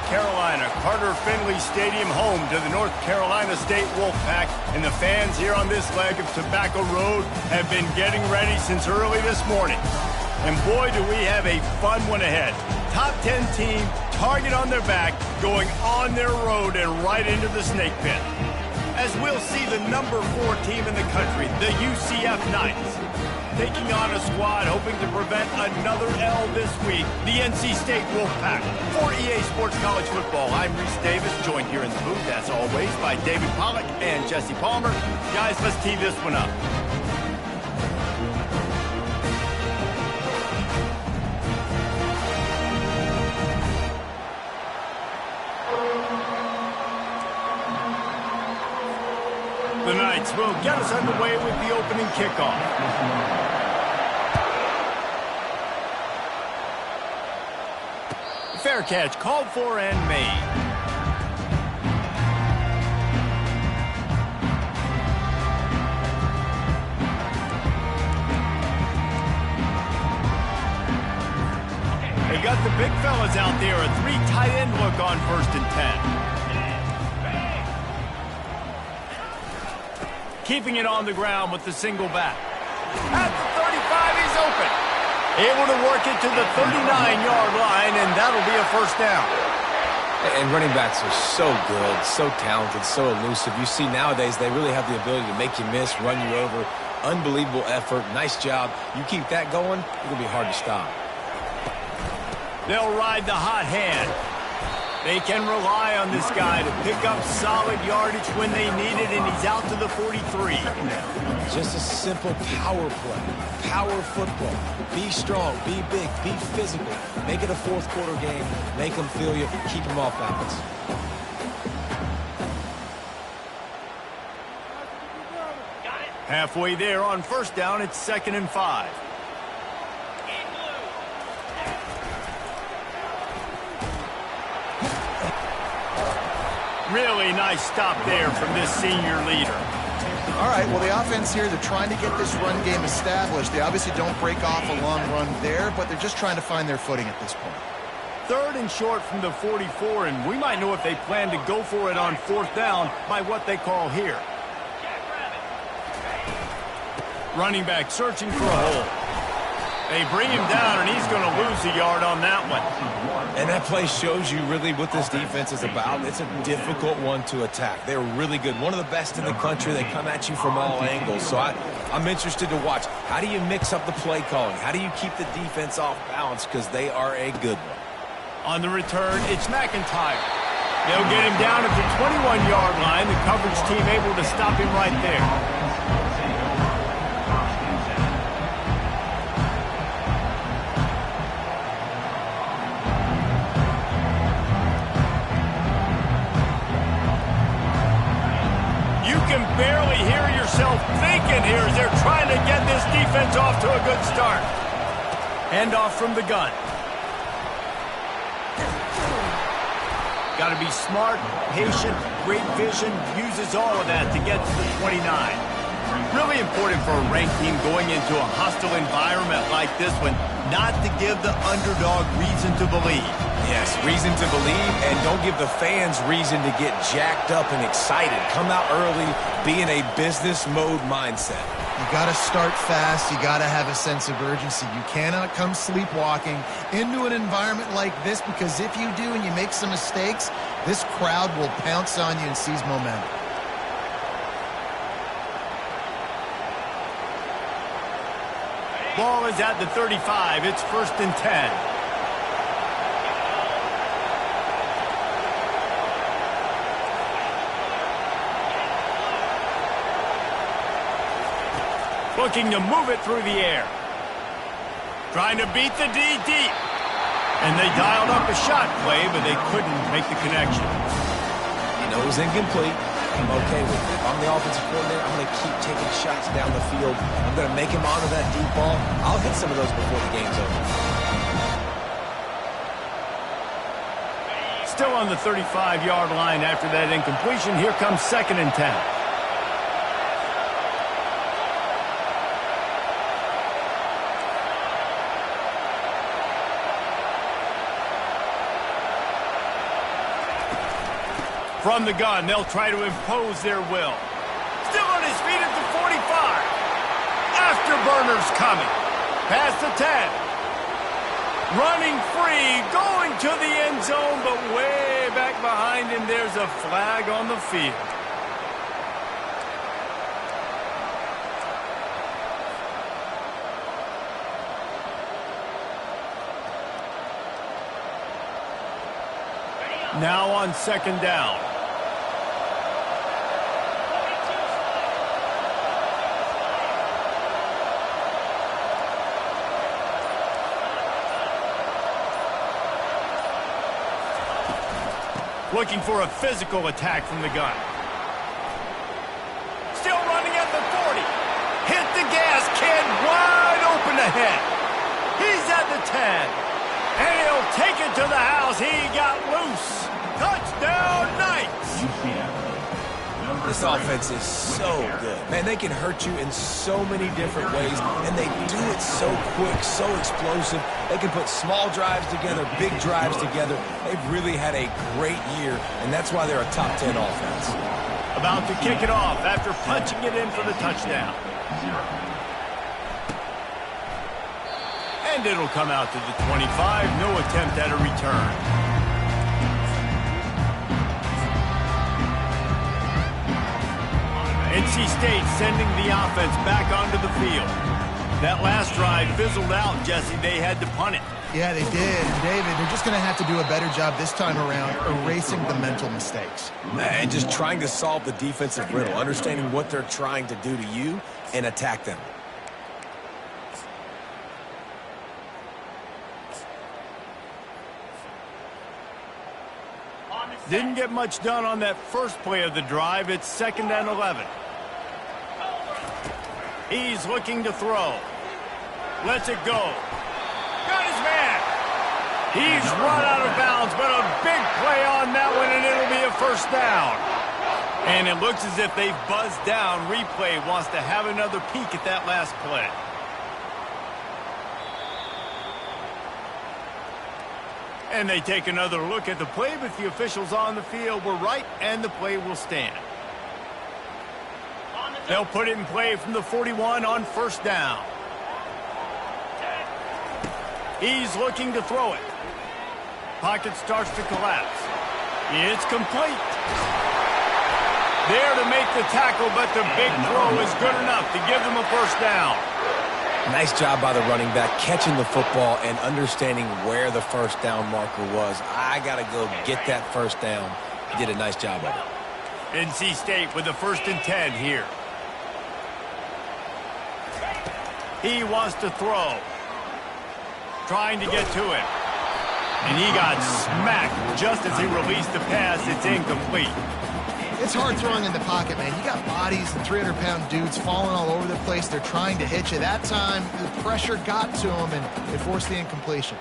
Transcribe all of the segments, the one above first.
Carolina. Carter Finley Stadium, home to the North Carolina State Wolfpack. And the fans here on this leg of Tobacco Road have been getting ready since early this morning. And boy, do we have a fun one ahead. Top 10 team, target on their back, going on their road and right into the snake pit. As we'll see the number 4 team in the country, the UCF Knights, taking on a squad hoping to prevent another L this week, the NC State Wolfpack. For EA Sports College Football, I'm Reese Davis, joined here in the booth, as always, by David Pollack and Jesse Palmer. Guys, let's tee this one up. The Knights will get us underway with the opening kickoff. Fair catch called for and made. They got the big fellas out there. A 3 tight end look on 1st and 10. Keeping it on the ground with the single back. At the 35, he's open. Able to work it to the 39-yard line, and that'll be a first down. And running backs are so good, so talented, so elusive. You see nowadays they really have the ability to make you miss, run you over. Unbelievable effort. Nice job. You keep that going, it'll be hard to stop. They'll ride the hot hand. They can rely on this guy to pick up solid yardage when they need it, and he's out to the 43. Just a simple power play, power football. Be strong, be big, be physical. Make it a 4th quarter game. Make them feel you, keep them off balance. Halfway there on 1st down, it's 2nd and 5. Really nice stop there from this senior leader. All right, well, the offense here, they're trying to get this run game established. They obviously don't break off a long run there, but they're just trying to find their footing at this point. 3rd and short from the 44, and we might know if they plan to go for it on 4th down by what they call here. Running back searching for a hole. They bring him down, and he's going to lose a yard on that one. And that play shows you really what this defense is about. It's a difficult one to attack. They're really good. One of the best in the country. They come at you from all angles. So I'm interested to watch. How do you mix up the play calling? How do you keep the defense off balance? Because they are a good one. On the return, it's McIntyre. They'll get him down at the 21-yard line. The coverage team able to stop him right there. Can barely hear yourself thinking here as they're trying to get this defense off to a good start. Handoff from the gun. Got to be smart, patient, great vision, uses all of that to get to the 29. Really important for a ranked team going into a hostile environment like this one, not to give the underdog reason to believe. Yes, reason to believe, and don't give the fans reason to get jacked up and excited. Come out early, be in a business mode mindset. You got to start fast. You got to have a sense of urgency. You cannot come sleepwalking into an environment like this, because if you do and you make some mistakes, this crowd will pounce on you and seize momentum. Ball is at the 35. It's 1st and 10. Looking to move it through the air. Trying to beat the D deep. And they dialed up a shot play, but they couldn't make the connection. You know it was incomplete. I'm okay with it. If I'm the offensive coordinator, I'm going to keep taking shots down the field. I'm going to make him honor that deep ball. I'll hit some of those before the game's over. Still on the 35-yard line after that incompletion. Here comes 2nd and 10. From the gun, they'll try to impose their will. Still on his feet at the 45. Afterburners coming. Past the 10. Running free, going to the end zone, but way back behind him, there's a flag on the field. Now on second down. Looking for a physical attack from the gun. Still running at the 40. Hit the gas, kid. Wide open ahead. He's at the 10. And he'll take it to the house. He got loose. Touchdown, Knights. This offense is so good. Man, they can hurt you in so many different ways, and they do it so quick, so explosive. They can put small drives together, big drives together. They've really had a great year, and that's why they're a top 10 offense. About to kick it off after punching it in for the touchdown. And it'll come out to the 25. No attempt at a return. NC State sending the offense back onto the field. That last drive fizzled out, Jesse. They had to punt it. Yeah, they did. And David, they're just going to have to do a better job this time around erasing the mental mistakes. And just trying to solve the defensive riddle, understanding what they're trying to do to you and attack them. Didn't get much done on that first play of the drive. It's 2nd and 11. He's looking to throw. Lets it go. Got his man. He's run out of bounds, but a big play on that one, and it'll be a first down. And it looks as if they've buzzed down. Replay wants to have another peek at that last play. And they take another look at the play, but the officials on the field were right, and the play will stand. They'll put it in play from the 41 on first down. He's looking to throw it. Pocket starts to collapse. It's complete. There to make the tackle, but the big throw is good enough to give them a first down. Nice job by the running back, catching the football and understanding where the first down marker was. I got to go get that first down. He did a nice job of it. NC State with the 1st and 10 here. He wants to throw. Trying to get to it. And he got smacked just as he released the pass. It's incomplete. It's hard throwing in the pocket, man. You got bodies and 300-pound dudes falling all over the place. They're trying to hit you. That time, the pressure got to him, and it forced the incompletion.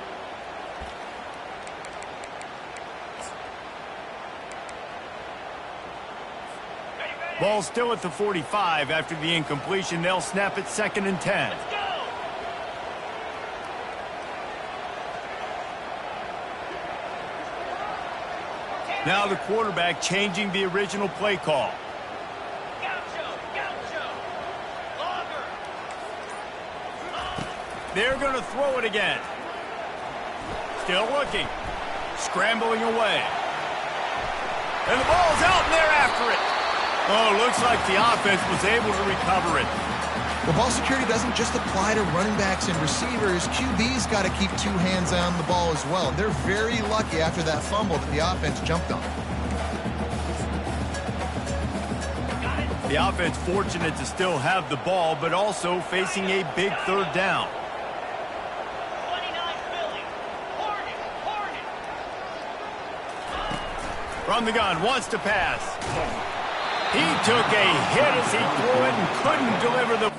Ball still at the 45 after the incompletion. They'll snap it 2nd and 10. Now the quarterback changing the original play call. They're going to throw it again. Still looking. Scrambling away. And the ball's out, and they're after it. Oh, looks like the offense was able to recover it. Well, ball security doesn't just apply to running backs and receivers. QB's got to keep 2 hands on the ball as well. They're very lucky after that fumble that the offense jumped on. The offense fortunate to still have the ball, but also facing a big 3rd down. From the gun, wants to pass. He took a hit as he threw it and couldn't deliver the...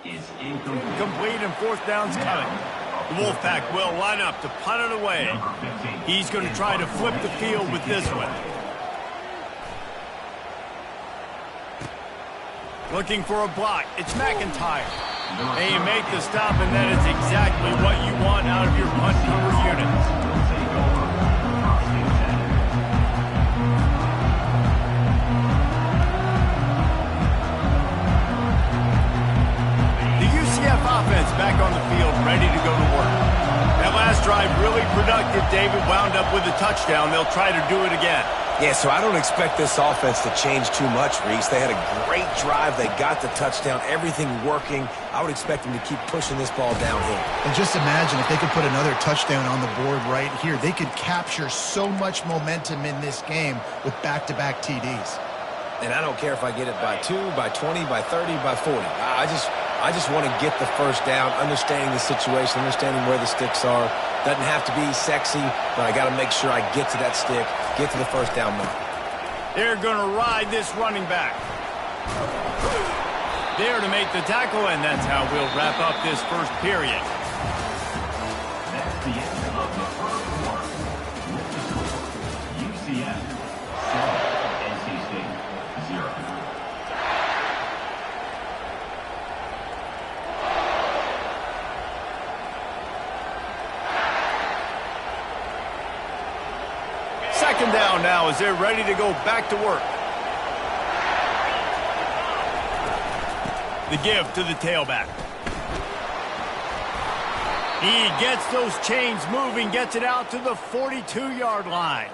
Complete and fourth down's coming. The Wolfpack will line up to punt it away. He's going to try to flip the field with this one. Looking for a block. It's McIntyre. And you make the stop, and that is exactly what you want out of your punt cover unit. Offense back on the field, ready to go to work. That last drive really productive. David wound up with a touchdown. They'll try to do it again. Yeah, so I don't expect this offense to change too much, Reese. They had a great drive. They got the touchdown. Everything working. I would expect them to keep pushing this ball downhill. And just imagine if they could put another touchdown on the board right here. They could capture so much momentum in this game with back-to-back TDs. And I don't care if I get it by 2, by 20, by 30, by 40. I just want to get the first down, understanding the situation, understanding where the sticks are. Doesn't have to be sexy, but I got to make sure I get to that stick, get to the first down mark. They're going to ride this running back. There to make the tackle, and that's how we'll wrap up this first period. That's the end of the first quarter. UCF 7, NC State 0. Second down now as they're ready to go back to work. The give to the tailback. He gets those chains moving, gets it out to the 42-yard line.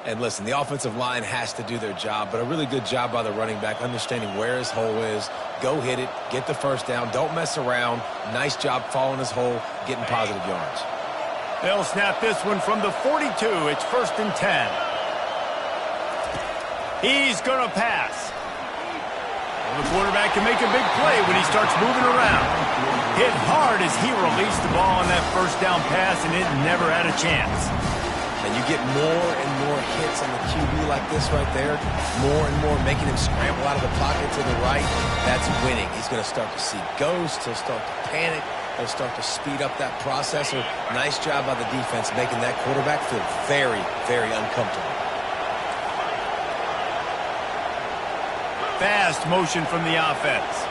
And listen, the offensive line has to do their job, but a really good job by the running back, understanding where his hole is. Go hit it, get the first down, don't mess around. Nice job following his hole, getting positive yards. They'll snap this one from the 42. It's 1st and 10. He's going to pass. Well, the quarterback can make a big play when he starts moving around. Hit hard as he released the ball on that first down pass, and it never had a chance. And you get more and more hits on the QB like this right there, more and more making him scramble out of the pocket to the right. That's winning. He's going to start to see ghosts. He'll start to panic. He'll start to speed up that processor. Nice job by the defense making that quarterback feel very, very uncomfortable. Fast motion from the offense.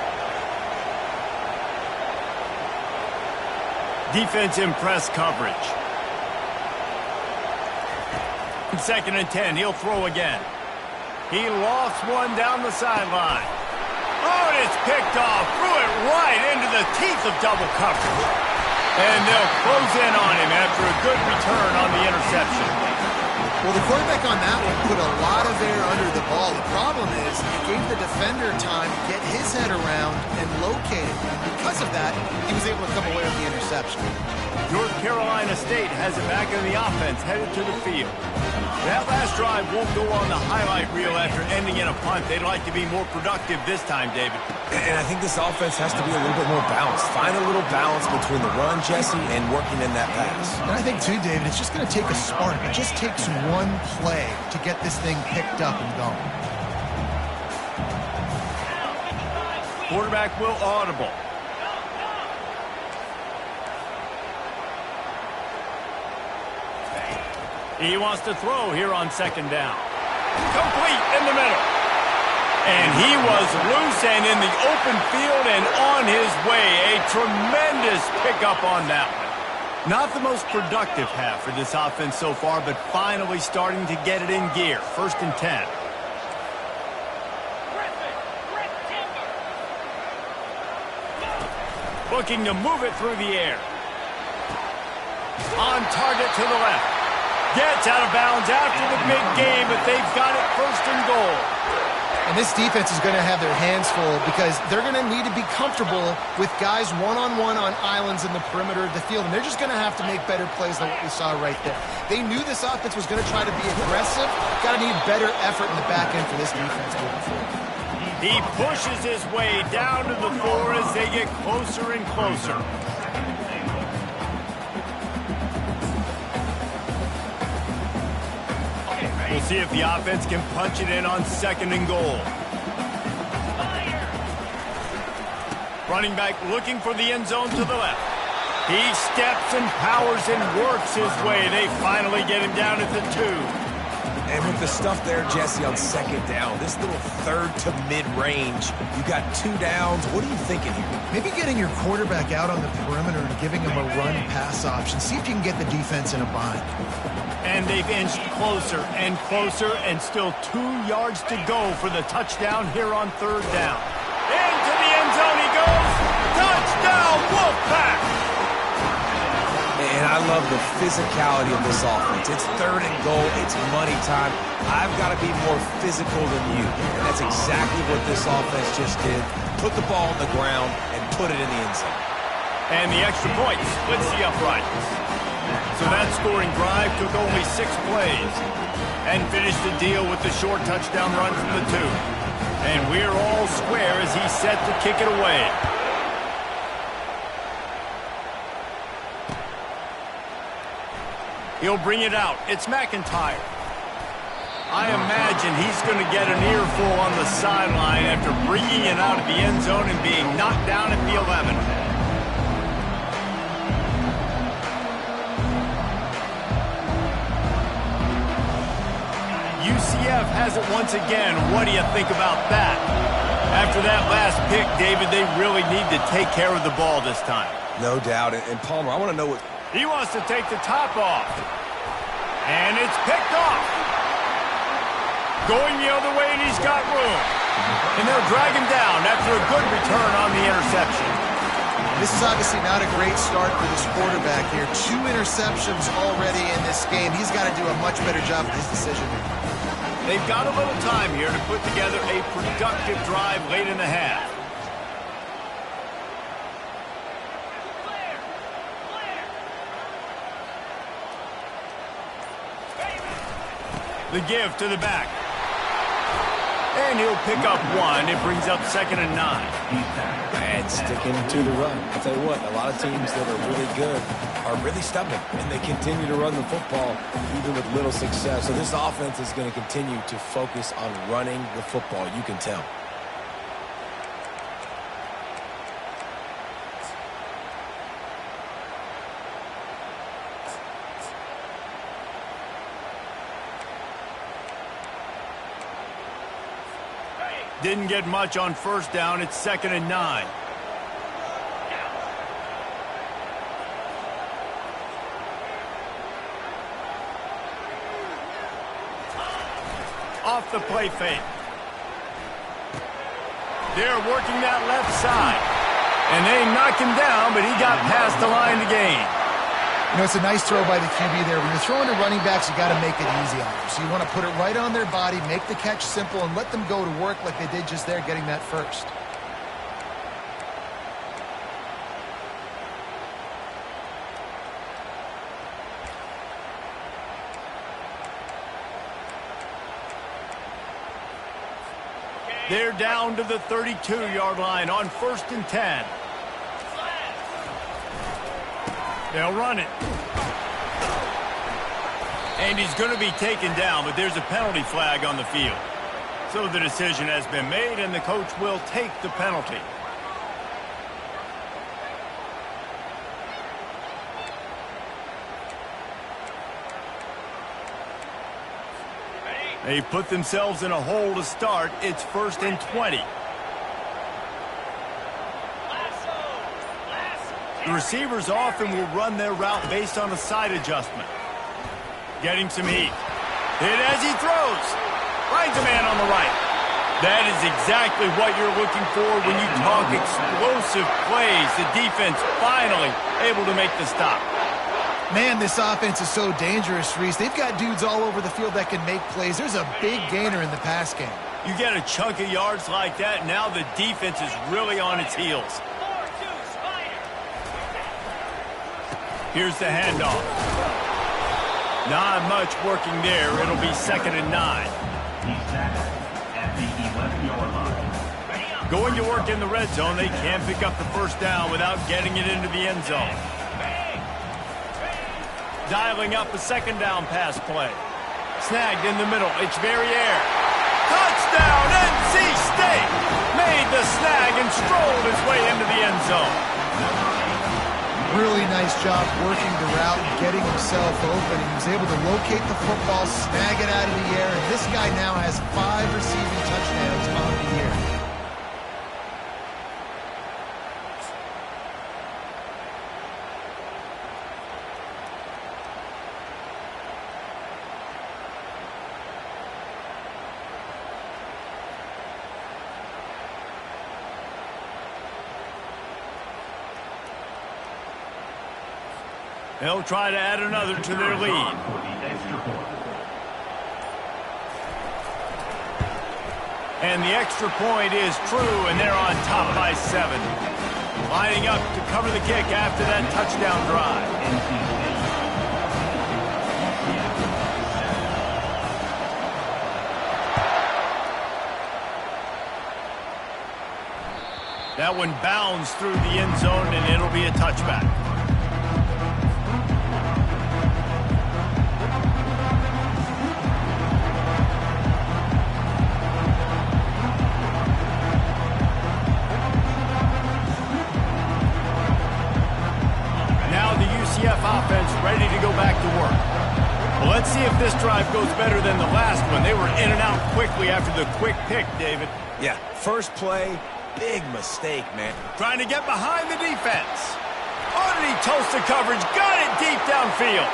Defense in press coverage. 2nd and 10. He'll throw again. He lost one down the sideline. Oh, and it's picked off. Threw it right into the teeth of double coverage. And they'll close in on him after a good return on the interception. Well, the quarterback on that one put a lot of air under the ball. The problem is he gave the defender time to get his head around and locate it. And because of that, he was able to come away with the interception. North Carolina State has it back in the offense, headed to the field. That last drive won't go on the highlight reel after ending in a punt. They'd like to be more productive this time, David. And I think this offense has to be a little bit more balanced. Find a little balance between the run, Jesse, and working in that pass. And I think, too, David, it's just going to take a spark. It just takes one play to get this thing picked up and going. Quarterback will audible. He wants to throw here on 2nd down. Complete in the middle. And he was loose and in the open field and on his way. A tremendous pickup on that one. Not the most productive half for this offense so far, but finally starting to get it in gear. 1st and 10. Looking to move it through the air. On target to the left. Gets out of bounds after the big game, but they've got it 1st and goal. And this defense is going to have their hands full because they're going to need to be comfortable with guys one-on-one on islands in the perimeter of the field. And they're just going to have to make better plays than what we saw right there. They knew this offense was going to try to be aggressive. Got to need better effort in the back end for this defense moving forward. He pushes his way down to the floor as they get closer and closer. We'll see if the offense can punch it in on 2nd and goal. Running back looking for the end zone to the left. He steps and powers and works his way. They finally get him down at the 2. And with the stuff there, Jesse, on second down, this little third to mid-range, you got 2 downs. What are you thinking here? Maybe getting your quarterback out on the perimeter and giving him a run-pass option. See if you can get the defense in a bind. And they've inched closer and closer, and still 2 yards to go for the touchdown here on third down. Into the end zone he goes. Touchdown, Wolfpack! And I love the physicality of this offense. It's third and goal. It's money time. I've got to be more physical than you. And that's exactly what this offense just did. Put the ball on the ground and put it in the end zone. And the extra point splits the uprights. So that scoring drive took only 6 plays and finished the deal with the short touchdown run from the 2. And we're all square as he's set to kick it away. He'll bring it out. It's McIntyre. I imagine he's going to get an earful on the sideline after bringing it out of the end zone and being knocked down at the 11. UCF has it once again. What do you think about that? After that last pick, David, they really need to take care of the ball this time. No doubt. And Palmer, I want to know what... He wants to take the top off. And it's picked off. Going the other way, and he's got room. And they'll drag him down after a good return on the interception. This is obviously not a great start for this quarterback here. 2 interceptions already in this game. He's got to do a much better job with his decision making. They've got a little time here to put together a productive drive late in the half. The give to the back. And he'll pick up 1. It brings up 2nd and 9. And sticking to the run. I'll tell you what, a lot of teams that are really good are really stubborn, and they continue to run the football even with little success. So this offense is going to continue to focus on running the football. You can tell. Didn't get much on first down. It's 2nd and 9. Off the play fake. They're working that left side. And they knocked him down, but he got past the line to gain. You know, it's a nice throw by the QB there. When you're throwing to running backs, you got to make it easy on them. So you want to put it right on their body, make the catch simple, and let them go to work like they did just there, getting that first. They're down to the 32-yard line on 1st and 10. They'll run it. And he's going to be taken down, but there's a penalty flag on the field. So the decision has been made, and the coach will take the penalty. They put themselves in a hole to start. It's 1st and 20. The receivers often will run their route based on a side adjustment. Getting some heat. Hit as he throws. Finds a man on the right. That is exactly what you're looking for when you talk explosive plays. The defense finally able to make the stop. Man, this offense is so dangerous, Reese. They've got dudes all over the field that can make plays. There's a big gainer in the pass game. You get a chunk of yards like that, now the defense is really on its heels. Here's the handoff. Not much working there. It'll be 2nd and 9. He's tackled at the 11-yard line. Going to work in the red zone, they can't pick up the first down without getting it into the end zone. Dialing up a 2nd down pass play. Snagged in the middle. It's Verrier. Touchdown, NC State! Made the snag and strolled his way into the end zone. Really nice job working the route and getting himself open. He was able to locate the football, snag it out of the air, and this guy now has 5 receiving touchdowns on the year. They'll try to add another to their lead. And the extra point is true, and they're on top by 7. Lining up to cover the kick after that touchdown drive. That one bounds through the end zone, and it'll be a touchback. Offense ready to go back to work. Well, let's see if this drive goes better than the last one. They were in and out quickly after the quick pick, David. Yeah, first play, big mistake, man. Trying to get behind the defense. Oh, did he toast the coverage? Got it deep downfield.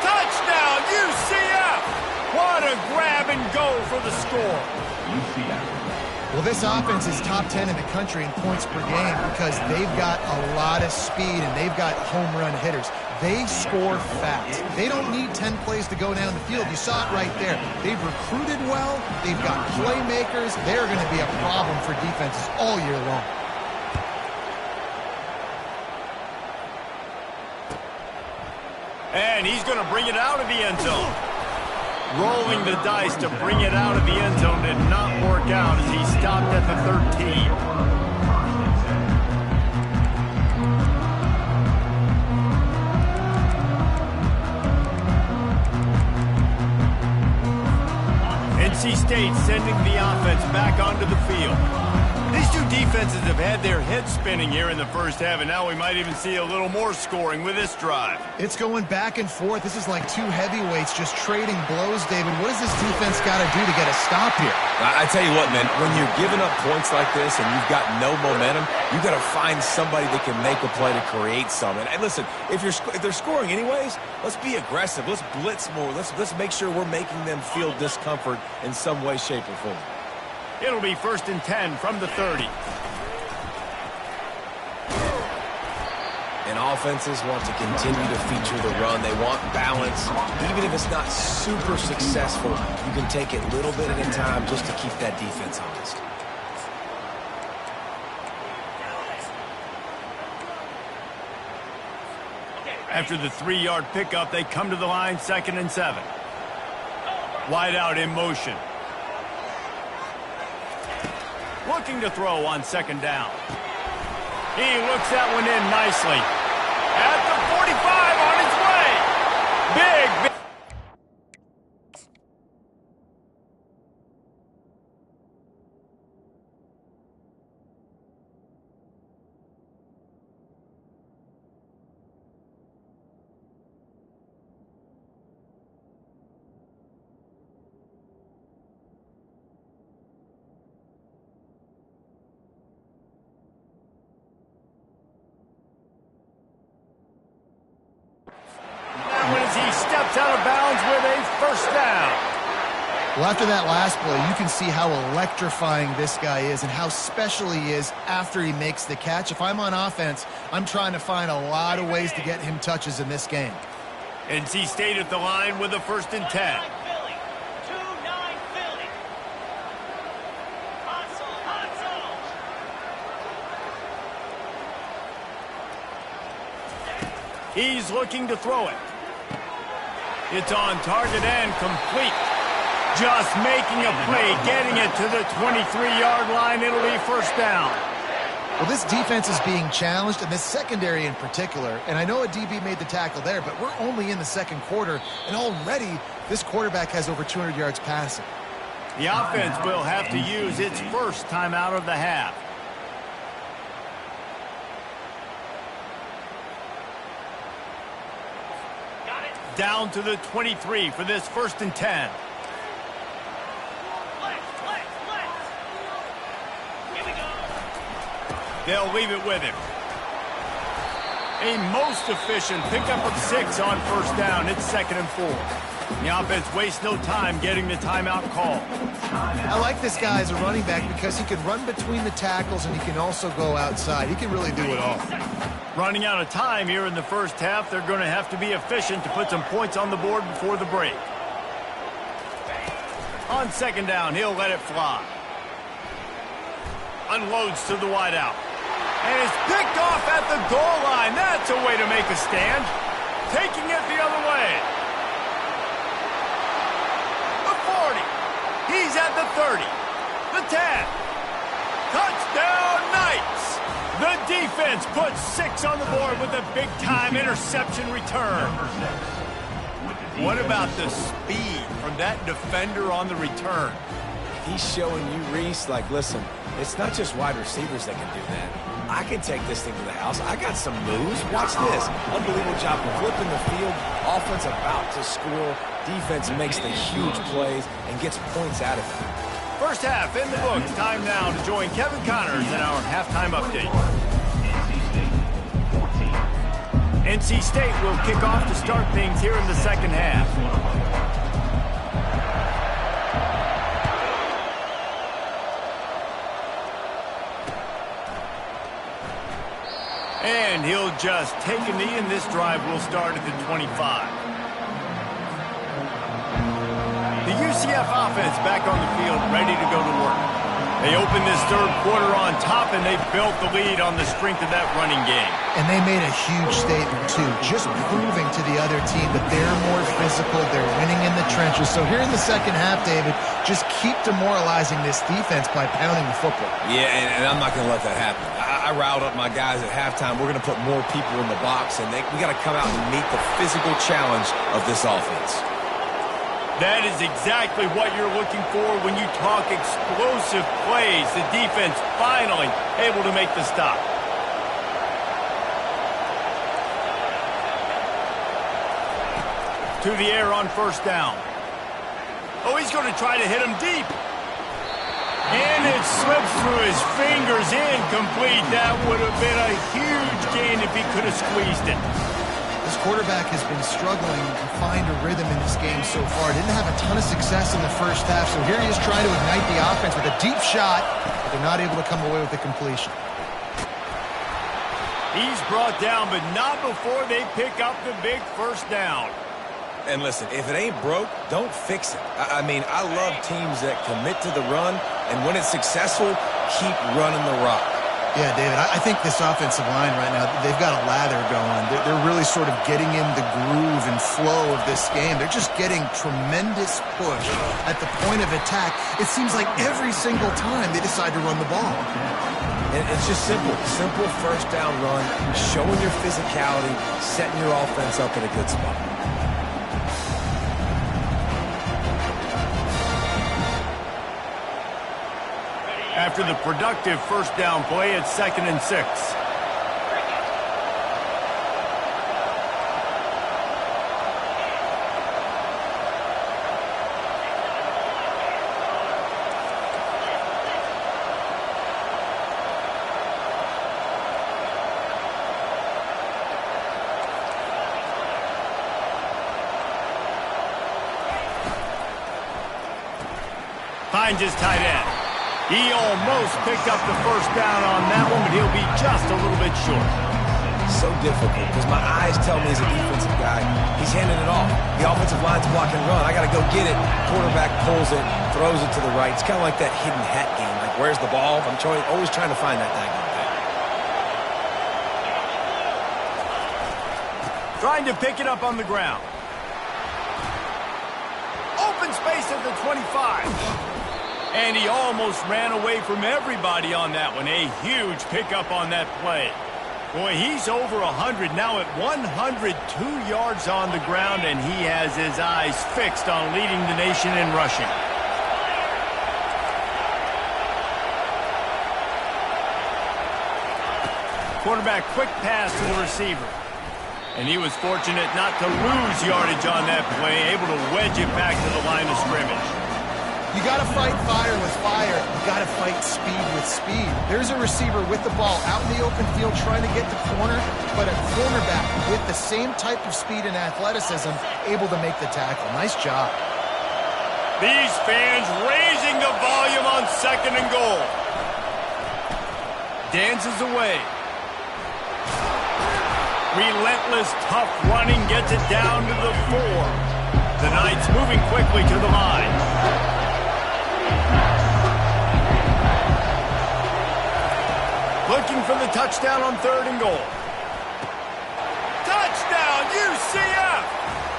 Touchdown, UCF! What a grab and go for the score. UCF. Well, this offense is top 10 in the country in points per game because they've got a lot of speed and they've got home run hitters. They score fast. They don't need 10 plays to go down the field. You saw it right there. They've recruited well. They've got playmakers. They're going to be a problem for defenses all year long. And he's going to bring it out of the end zone. Rolling the dice to bring it out of the end zone did not work out as he stopped at the 13. NC State sending the offense back onto the field. These two defenses have had their heads spinning here in the first half, and now we might even see a little more scoring with this drive. It's going back and forth. This is like two heavyweights just trading blows, David. What does this defense got to do to get a stop here? I tell you what, man, when you're giving up points like this and you've got no momentum, you've got to find somebody that can make a play to create something. And listen, if they're scoring anyways, let's be aggressive. Let's blitz more. Let's make sure we're making them feel discomfort in some way, shape, or form. It'll be 1st and 10 from the 30. And offenses want to continue to feature the run. They want balance. Even if it's not super successful, you can take it little bit at a time just to keep that defense honest. After the 3-yard pickup, they come to the line, 2nd and 7. Wide out in motion. Looking to throw on 2nd down. He looks that one in nicely. At the 45 on its way. Big. He steps out of bounds with a 1st down. Well, after that last play, you can see how electrifying this guy is and how special he is after he makes the catch. If I'm on offense, I'm trying to find a lot of ways to get him touches in this game. NC State at the line with a 1st and 10. He's looking to throw it. It's on target and complete. Just making a play, getting it to the 23-yard line. It'll be 1st down. Well, this defense is being challenged, and this secondary in particular. And I know a DB made the tackle there, but we're only in the 2nd quarter, and already this quarterback has over 200 yards passing. The offense will have to use its first timeout of the half. Down to the 23 for this 1st and 10. They'll leave it with him. A most efficient pickup of 6 on 1st down. It's 2nd and 4. The offense wastes no time getting the timeout call. I like this guy as a running back because he can run between the tackles and he can also go outside. He can really do it all. Running out of time here in the 1st half, they're going to have to be efficient to put some points on the board before the break. On 2nd down, he'll let it fly. Unloads to the wideout. And it's picked off at the goal line. That's a way to make a stand. Taking it the other way. The 40. He's at the 30. The 10. Touchdown Knights. The defense puts 6 on the board with a big-time interception return. What about the speed from that defender on the return? He's showing you, Reese, like, listen, it's not just wide receivers that can do that. I can take this thing to the house. I got some moves. Watch this. Unbelievable job of flipping the field. Offense about to score. Defense makes the huge plays and gets points out of it. 1st half in the books. Time now to join Kevin Connors in our halftime update. NC State will kick off to start things here in the 2nd half. And he'll just take a knee, and this drive will start at the 25. The UCF offense back on the field, ready to go to work. They opened this 3rd quarter on top, and they built the lead on the strength of that running game. And they made a huge statement, too, just proving to the other team that they're more physical, they're winning in the trenches. So here in the 2nd half, David, just keep demoralizing this defense by pounding the football. Yeah, and I'm not going to let that happen. I riled up my guys at halftime. We're going to put more people in the box, and we got to come out and meet the physical challenge of this offense. That is exactly what you're looking for when you talk explosive plays. The defense finally able to make the stop. To the air on 1st down. Oh, he's going to try to hit him deep. And it slips through his fingers, incomplete. That would have been a huge gain if he could have squeezed it. This quarterback has been struggling to find a rhythm in this game so far. Didn't have a ton of success in the 1st half, so here he is trying to ignite the offense with a deep shot, but they're not able to come away with the completion. He's brought down, but not before they pick up the big 1st down. And listen, if it ain't broke, don't fix it. I mean, I love teams that commit to the run, and when it's successful, keep running the rock. Yeah, David, I think this offensive line right now, they've got a lather going. They're really sort of getting in the groove and flow of this game. They're just getting tremendous push at the point of attack. It seems like every single time they decide to run the ball. And it's just simple 1st down run, showing your physicality, setting your offense up in a good spot. After the productive 1st down play, it's 2nd and 6. Finds his tight end. He almost picked up the 1st down on that one, but he'll be just a little bit short. So difficult because my eyes tell me as a defensive guy, he's handing it off. The offensive line's block and run. I got to go get it. Quarterback pulls it, throws it to the right. It's kind of like that hidden hat game. Like, where's the ball? I'm always trying to find that daggone thing. Trying to pick it up on the ground. Open space at the 25. And he almost ran away from everybody on that one. A huge pickup on that play. Boy, he's over 100 now at 102 yards on the ground, and he has his eyes fixed on leading the nation in rushing. Quarterback quick pass to the receiver. And he was fortunate not to lose yardage on that play, able to wedge it back to the line of scrimmage. You got to fight fire with fire. You got to fight speed with speed. There's a receiver with the ball out in the open field trying to get the corner, but a cornerback with the same type of speed and athleticism able to make the tackle. Nice job. These fans raising the volume on 2nd and goal. Dances away. Relentless, tough running gets it down to the 4. The Knights moving quickly to the line. Looking for the touchdown on 3rd and goal. Touchdown, UCF!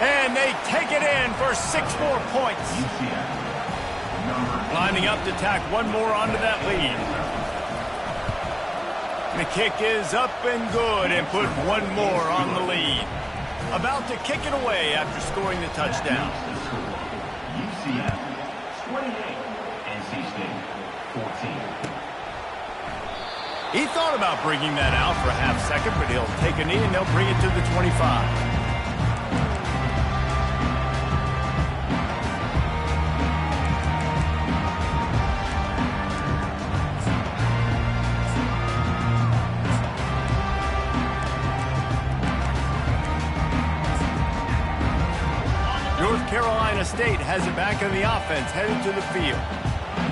And they take it in for 6 more points. Lining up to tack one more onto that lead. The kick is up and good and put one more on the lead. About to kick it away after scoring the touchdown. UCF 28, NC State 14. He thought about bringing that out for a half second, but he'll take a knee and they'll bring it to the 25. North Carolina State has it back on the offense, headed to the field.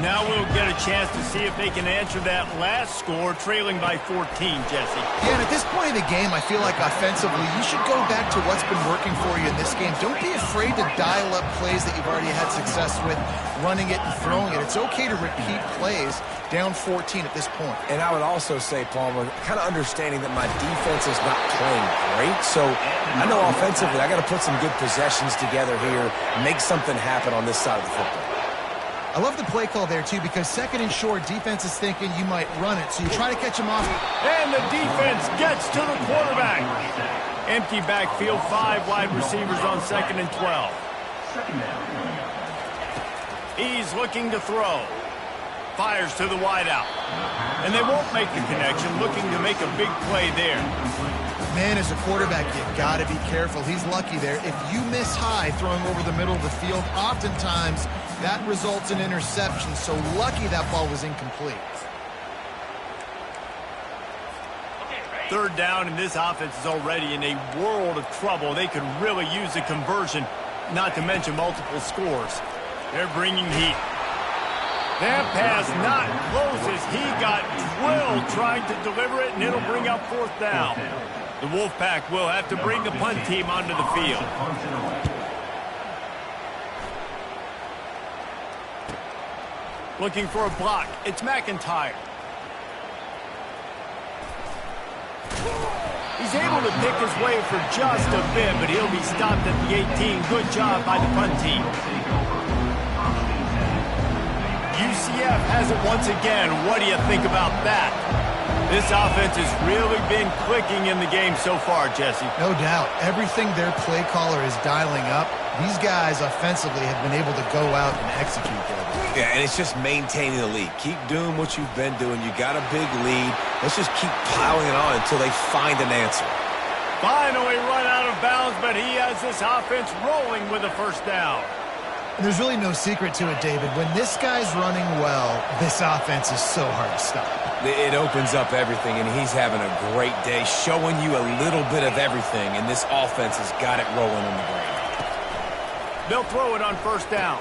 Now we'll get a chance to see if they can answer that last score, trailing by 14, Jesse. Yeah, and at this point in the game, I feel like offensively, you should go back to what's been working for you in this game. Don't be afraid to dial up plays that you've already had success with, running it and throwing it. It's okay to repeat plays down 14 at this point. And I would also say, Palmer, kind of understanding that my defense is not playing great. So I know offensively, I got to put some good possessions together here, make something happen on this side of the football. I love the play call there, too, because 2nd and short, defense is thinking you might run it, so you try to catch him off. And the defense gets to the quarterback. Empty backfield, 5 wide receivers on 2nd and 12. He's looking to throw. Fires to the wideout. And they won't make the connection, looking to make a big play there. Man, as a quarterback, you got to be careful. He's lucky there. If you miss high throwing over the middle of the field, oftentimes that results in interception. So lucky that ball was incomplete. 3rd down, and this offense is already in a world of trouble. They could really use a conversion, not to mention multiple scores. They're bringing heat. That pass not closes. He got drilled trying to deliver it, and it'll bring up 4th down. The Wolfpack will have to bring the punt team onto the field. Looking for a block. It's McIntyre. He's able to pick his way for just a bit, but he'll be stopped at the 18. Good job by the punt team. UCF has it once again. What do you think about that? This offense has really been clicking in the game so far, Jesse. No doubt. Everything their play caller is dialing up, these guys offensively have been able to go out and execute there. Yeah, and it's just maintaining the lead. Keep doing what you've been doing. You got a big lead. Let's just keep piling it on until they find an answer. Finally run out of bounds, but he has this offense rolling with a 1st down. And there's really no secret to it, David. When this guy's running well, this offense is so hard to stop. It opens up everything, and he's having a great day, showing you a little bit of everything, and this offense has got it rolling on the ground. They'll throw it on 1st down,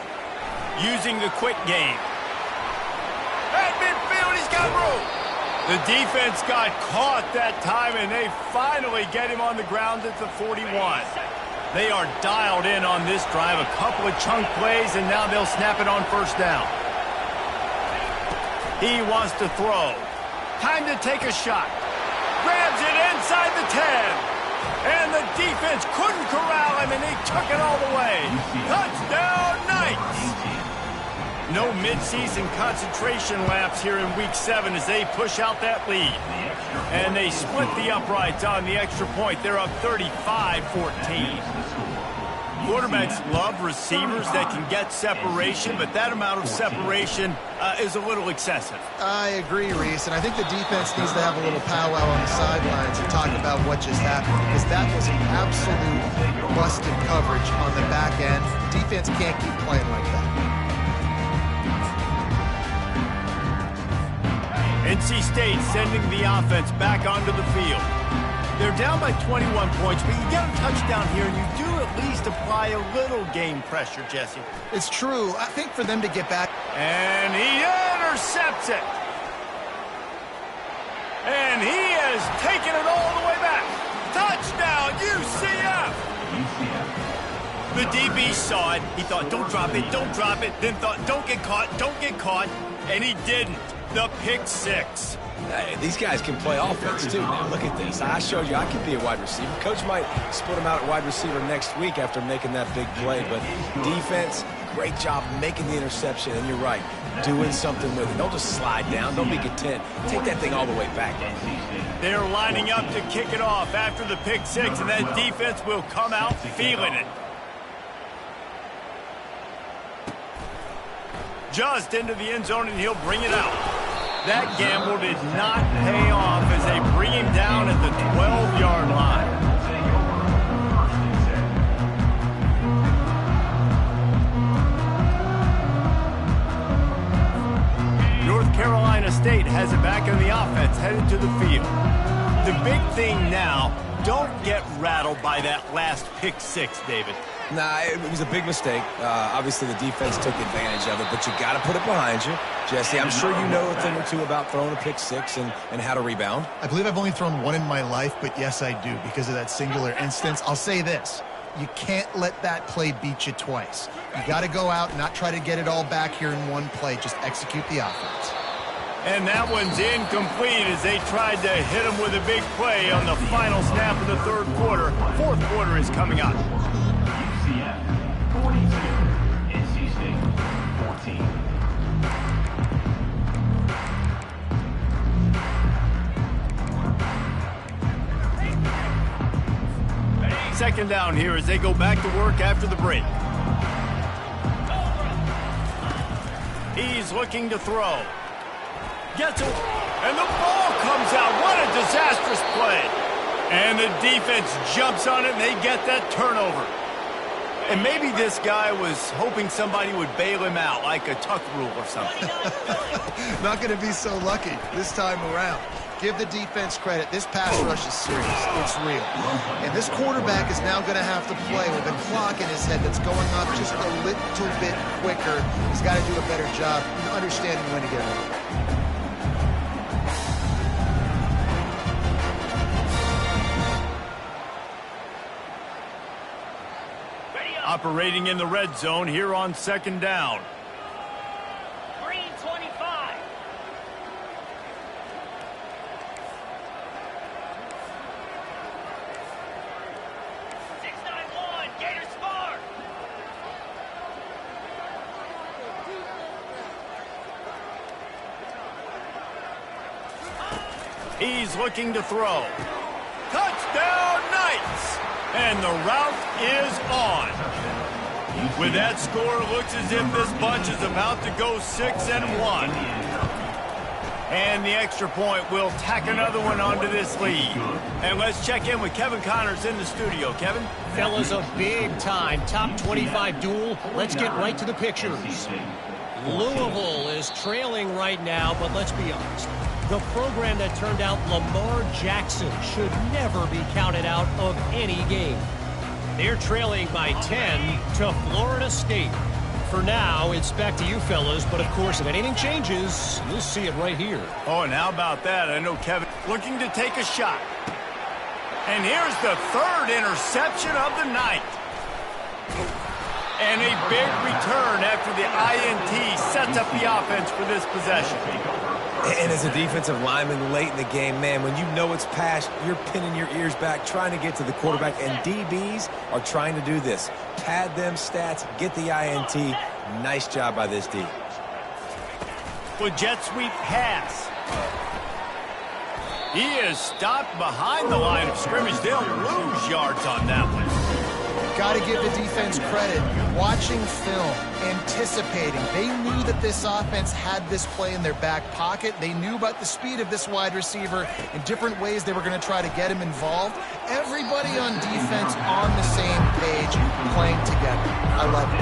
using the quick game. At midfield, he's got room. The defense got caught that time, and they finally get him on the ground at the 41. They are dialed in on this drive. A couple of chunk plays, and now they'll snap it on 1st down. He wants to throw. Time to take a shot. Grabs it inside the 10. And the defense couldn't corral him, and he took it all the way. Touchdown, Knights! No midseason concentration laps here in Week 7 as they push out that lead. And they split the uprights on the extra point. They're up 35-14. Quarterbacks love receivers that can get separation, but that amount of separation is a little excessive. I agree, Reese, and I think the defense needs to have a little powwow on the sidelines and talk about what just happened, because that was an absolute busted coverage on the back end. Defense can't keep playing like that. NC State sending the offense back onto the field. They're down by 21 points, but you get a touchdown here, and you do at least apply a little game pressure, Jesse. It's true. I think for them to get back... And he intercepts it. And he has taken it all the way back. Touchdown, UCF! The DB saw it. He thought, don't drop it, don't drop it. Then thought, don't get caught. And he didn't. The pick six. Hey, these guys can play offense, too. Now, look at this. I showed you I could be a wide receiver. Coach might split him out at wide receiver next week after making that big play. But defense, great job making the interception. And you're right, doing something with it. Don't just slide down. Don't be content. Take that thing all the way back. They're lining up to kick it off after the pick six, and that defense will come out feeling it. Just into the end zone, and he'll bring it out. That gamble did not pay off as they bring him down at the 12-yard line. North Carolina State has it back in the offense, headed to the field. The big thing now, don't get rattled by that last pick six, David. Nah, it was a big mistake. Obviously, the defense took advantage of it, but you got to put it behind you. Jesse, I'm sure you know a thing or two about throwing a pick six and how to rebound. I believe I've only thrown one in my life, but yes, I do, because of that singular instance. I'll say this. You can't let that play beat you twice. You got to go out and not try to get it all back here in one play. Just execute the offense. And that one's incomplete as they tried to hit him with a big play on the final snap of the third quarter. Fourth quarter is coming up. UCF 42, NC State 14. Second down here as they go back to work after the break. He's looking to throw. Gets it, and the ball comes out. What a disastrous play. And the defense jumps on it, and they get that turnover. And maybe this guy was hoping somebody would bail him out, like a tuck rule or something. Not going to be so lucky this time around. Give the defense credit. This pass rush is serious. It's real. And this quarterback is now going to have to play with a clock in his head that's going up just a little bit quicker. He's got to do a better job understanding when to get it. Operating in the red zone here on second down. Green 25. Gators score. He's looking to throw. Touchdown, Knights! And the route is on. With that score, it looks as if this bunch is about to go 6-1. And the extra point will tack another one onto this lead. And let's check in with Kevin Connors in the studio. Kevin? Fellas, a big-time top 25 duel. Let's get right to the pictures. Louisville is trailing right now, but let's be honest. The program that turned out Lamar Jackson should never be counted out of any game. They're trailing by 10 to Florida State. For now, it's back to you fellas, but of course, if anything changes, you'll see it right here. Oh, and how about that? I know Kevin looking to take a shot. And here's the third interception of the night. And a big return after the INT sets up the offense for this possession. And as a defensive lineman late in the game, man, when you know it's passed, you're pinning your ears back, trying to get to the quarterback, and DBs are trying to do this. Pad them stats, get the INT. Nice job by this D. With jet sweep pass. He is stopped behind the line of scrimmage. They'll lose yards on that one. you've got to give the defense credit. Watching film, anticipating. They knew that this offense had this play in their back pocket. They knew about the speed of this wide receiver in different ways they were going to try to get him involved. Everybody on defense on the same page, playing together. I love it.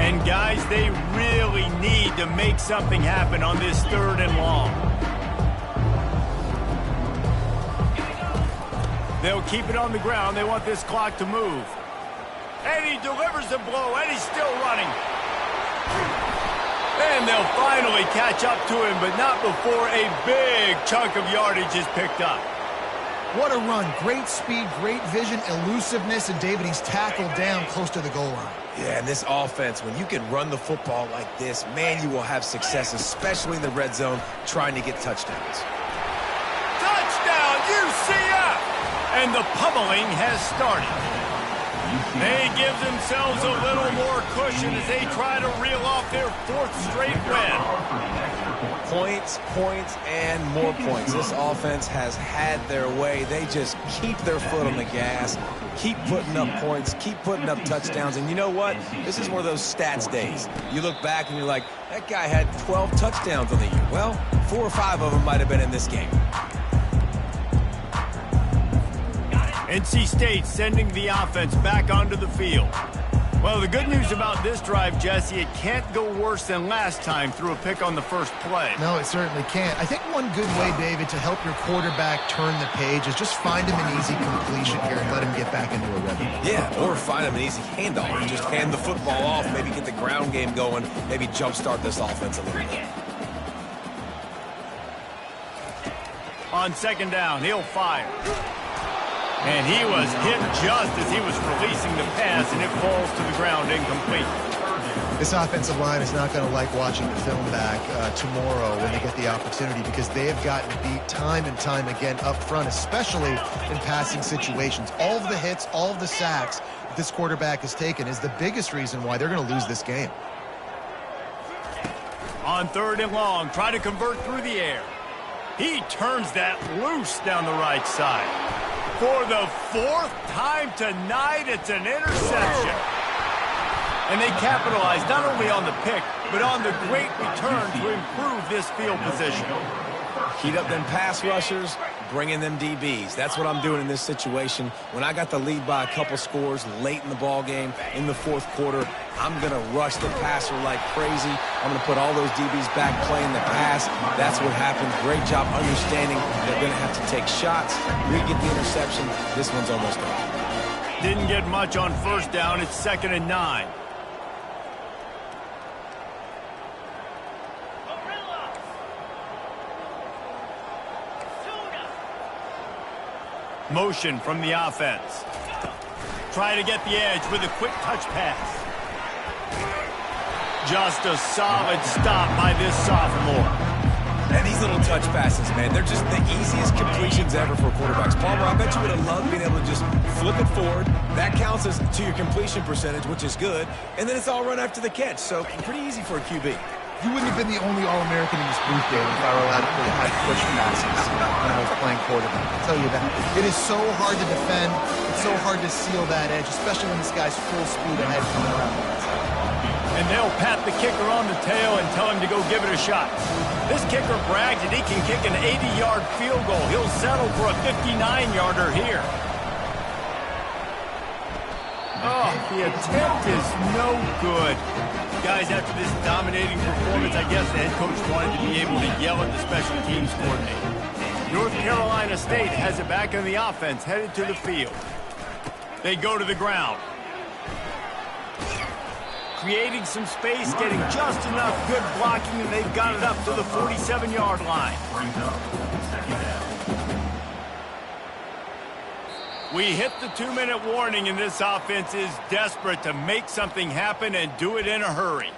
And guys, they really need to make something happen on this 3rd and long. They'll keep it on the ground. They want this clock to move. And he delivers the blow, and he's still running. And they'll finally catch up to him, but not before a big chunk of yardage is picked up. What a run. Great speed, great vision, elusiveness, and David, he's tackled down close to the goal line. Yeah, and this offense, when you can run the football like this, man, you will have success, especially in the red zone, trying to get touchdowns. Touchdown, UCF! And the pummeling has started. They give themselves a little more cushion as they try to reel off their 4th straight win. Points, points, and more points. This offense has had their way. They just keep their foot on the gas, keep putting up points, keep putting up touchdowns. And you know what? This is one of those stats days. You look back and you're like, that guy had 12 touchdowns on the year. Well, 4 or 5 of them might have been in this game. NC State sending the offense back onto the field. Well, the good news about this drive, Jesse, it can't go worse than last time through a pick on the first play. No, it certainly can't. I think one good way, David, to help your quarterback turn the page is just find him an easy completion here and let him get back into a rhythm. Yeah, or find him an easy handoff and just hand the football off, maybe get the ground game going, maybe jumpstart this offense a little bit. On 2nd down, he'll fire. And he was hit just as he was releasing the pass, and it falls to the ground incomplete. This offensive line is not going to like watching the film back tomorrow when they get the opportunity, because they have gotten beat time and time again up front, especially in passing situations. All of the hits, all of the sacks that this quarterback has taken is the biggest reason why they're going to lose this game. On 3rd and long, try to convert through the air. He turns that loose down the right side. For the 4th time tonight, it's an interception. And they capitalize not only on the pick, but on the great return to improve this field position. Heat up them pass rushers, bring in them DBs. That's what I'm doing in this situation. When I got the lead by a couple scores late in the ball game, in the 4th quarter, I'm going to rush the passer like crazy. I'm going to put all those DBs back playing the pass. That's what happens. Great job understanding they're going to have to take shots. We get the interception. This one's almost over. Didn't get much on 1st down. It's 2nd and 9. Motion from the offense. Try to get the edge with a quick touch pass. Just a solid stop by this sophomore. And these little touch passes, man, they're just the easiest completions ever for quarterbacks. Palmer, I bet you would have loved being able to just flip it forward. That counts as to your completion percentage, which is good. And then it's all run after the catch, so pretty easy for a QB. You wouldn't have been the only All-American in this booth, David, if I were allowed to play high push passes when I was playing quarterback. I'll tell you that. It is so hard to defend. It's so hard to seal that edge, especially when this guy's full speed ahead coming around. And they'll pat the kicker on the tail and tell him to go give it a shot. This kicker brags that he can kick an 80-yard field goal. He'll settle for a 59-yarder here. Oh, the attempt is no good. Guys, after this dominating performance, I guess the head coach wanted to be able to yell at the special teams coordinator. North Carolina State has it back on the offense, headed to the field. They go to the ground. Creating some space, getting just enough good blocking, and they've got it up to the 47-yard line. We hit the 2-minute warning, and this offense is desperate to make something happen and do it in a hurry.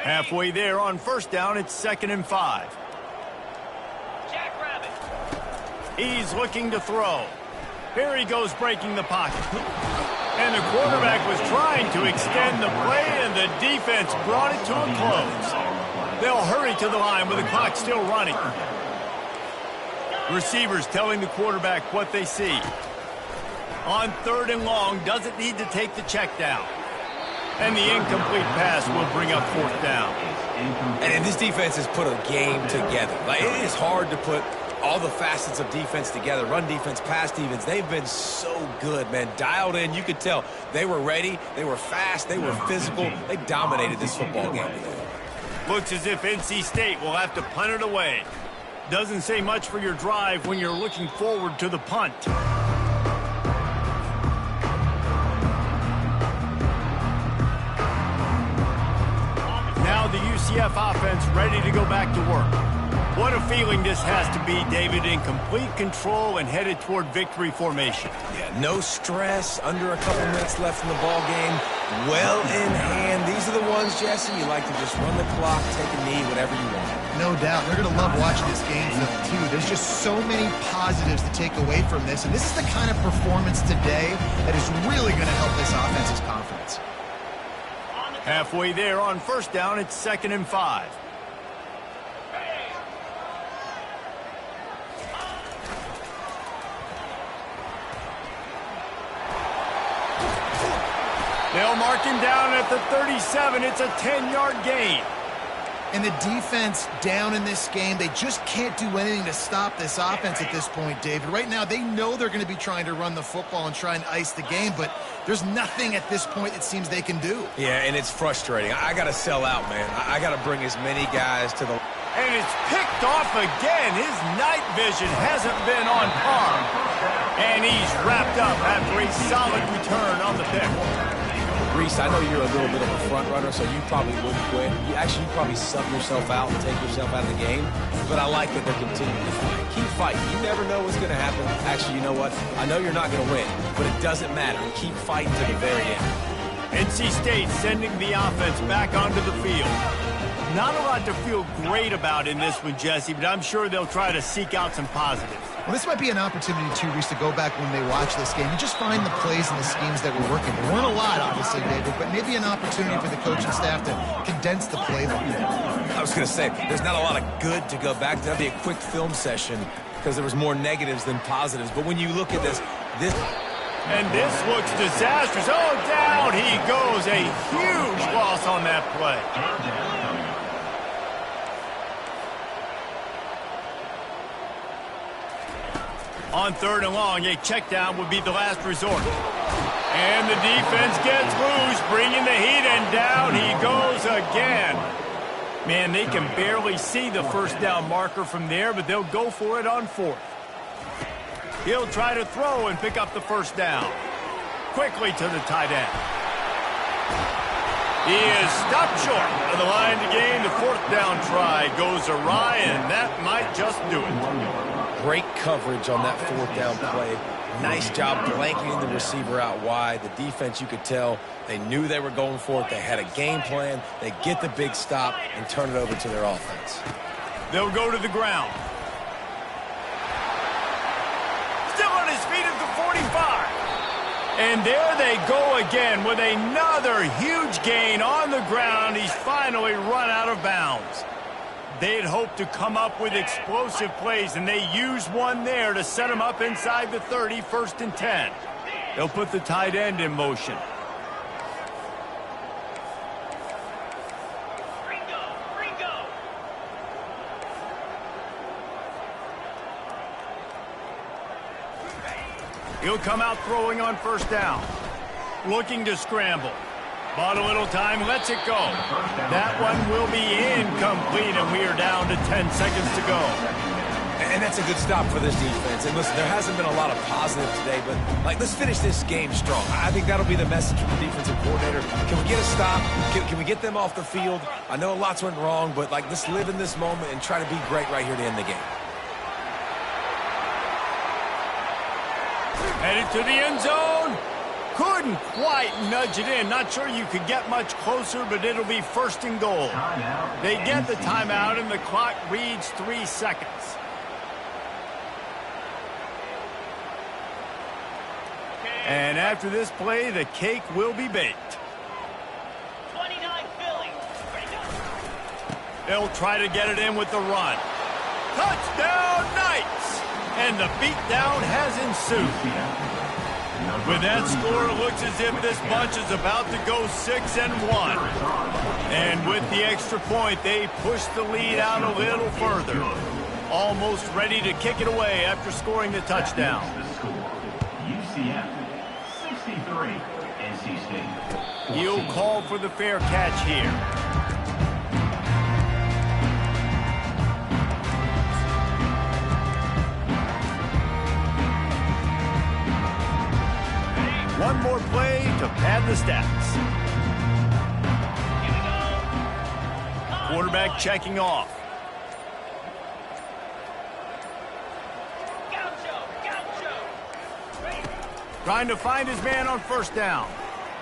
Halfway there on 1st down, it's 2nd and 5. Jackrabbit. He's looking to throw. Here he goes breaking the pocket. And the quarterback was trying to extend the play, and the defense brought it to a close. They'll hurry to the line with the clock still running. Receivers telling the quarterback what they see. On 3rd and long, doesn't need to take the check down. And the incomplete pass will bring up 4th down. And this defense has put a game together. Like, it is hard to put all the facets of defense together. Run defense, pass defense. They've been so good, man. Dialed in. You could tell they were ready. They were fast. They were physical. They dominated this football game today. Looks as if NC State will have to punt it away. Doesn't say much for your drive when you're looking forward to the punt. Now the UCF offense ready to go back to work. What a feeling this has to be, David, in complete control and headed toward victory formation. Yeah, no stress, under a couple minutes left in the ball game. Well in hand. These are the ones, Jesse, you like to just run the clock, take a knee, whatever you want. No doubt. They're going to love watching this game, too. There's just so many positives to take away from this, and this is the kind of performance today that is really going to help this offense's confidence. Halfway there on 1st down, it's 2nd and 5. They'll mark him down at the 37. It's a 10-yard gain. And the defense down in this game, they just can't do anything to stop this offense at this point, David. Right now, they know they're going to be trying to run the football and try and ice the game, but there's nothing at this point it seems they can do. Yeah, and it's frustrating. I got to sell out, man. I got to bring as many guys to the... And it's picked off again. His night vision hasn't been on par. And he's wrapped up after a solid return on the pick. Reese, I know you're a little bit of a front runner, so you probably wouldn't quit. You probably sub yourself out and take yourself out of the game. But I like that they're continuing to fight. Keep fighting. You never know what's going to happen. Actually, you know what? I know you're not going to win, but it doesn't matter. Keep fighting to the very end. NC State sending the offense back onto the field. Not a lot to feel great about in this one, Jesse, but I'm sure they'll try to seek out some positives. Well, this might be an opportunity, too, Reese, to go back when they watch this game and just find the plays and the schemes that were working. There weren't a lot, obviously, David, but maybe an opportunity for the coaching staff to condense the playbook. I was going to say, there's not a lot of good to go back to. That'd be a quick film session because there was more negatives than positives. But when you look at this... And this looks disastrous. Oh, down he goes. A huge loss on that play. On 3rd and long, a check down would be the last resort. And the defense gets loose, bringing the heat, and down he goes again. Man, they can barely see the 1st down marker from there, but they'll go for it on 4th. He'll try to throw and pick up the 1st down. Quickly to the tight end. He is stopped short of the line to gain. The 4th down try goes awry, and that might just do it. Great coverage on that 4th down play. Nice job blanketing the receiver out wide. The defense, you could tell, they knew they were going for it. They had a game plan. They get the big stop and turn it over to their offense. They'll go to the ground. Still on his feet at the 45. And there they go again with another huge gain on the ground. He's finally run out of bounds. They'd hoped to come up with explosive plays, and they used one there to set him up inside the 30, 1st and 10. They'll put the tight end in motion. He'll come out throwing on 1st down. Looking to scramble. Bought a little time, lets it go. That one will be incomplete, and we are down to 10 seconds to go. And that's a good stop for this defense. And listen, there hasn't been a lot of positive today, but let's finish this game strong. I think that'll be the message from the defensive coordinator. Can we get a stop? Can we get them off the field? I know lots went wrong, but let's live in this moment and try to be great right here to end the game. Headed to the end zone. Couldn't quite nudge it in. Not sure you could get much closer, but it'll be 1st and goal. They get the timeout, and the clock reads 3 seconds. And after this play, the cake will be baked. 29 Philly. They'll try to get it in with the run. Touchdown, Knights! and the beatdown has ensued. With that score, it looks as if this bunch is about to go 6-1. And with the extra point, they push the lead out a little further. Almost ready to kick it away after scoring the touchdown. UCF 63, NC State. He'll call for the fair catch here. One more play to pad the stats. Quarterback checking off. Trying to find his man on first down.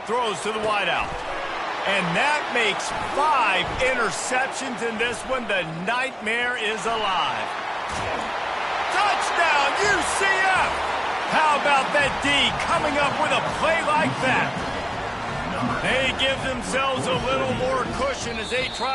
Throws to the wideout. And that makes 5 interceptions in this one. The nightmare is alive. Touchdown, UCF! How about that D coming up with a play like that? They give themselves a little more cushion as they try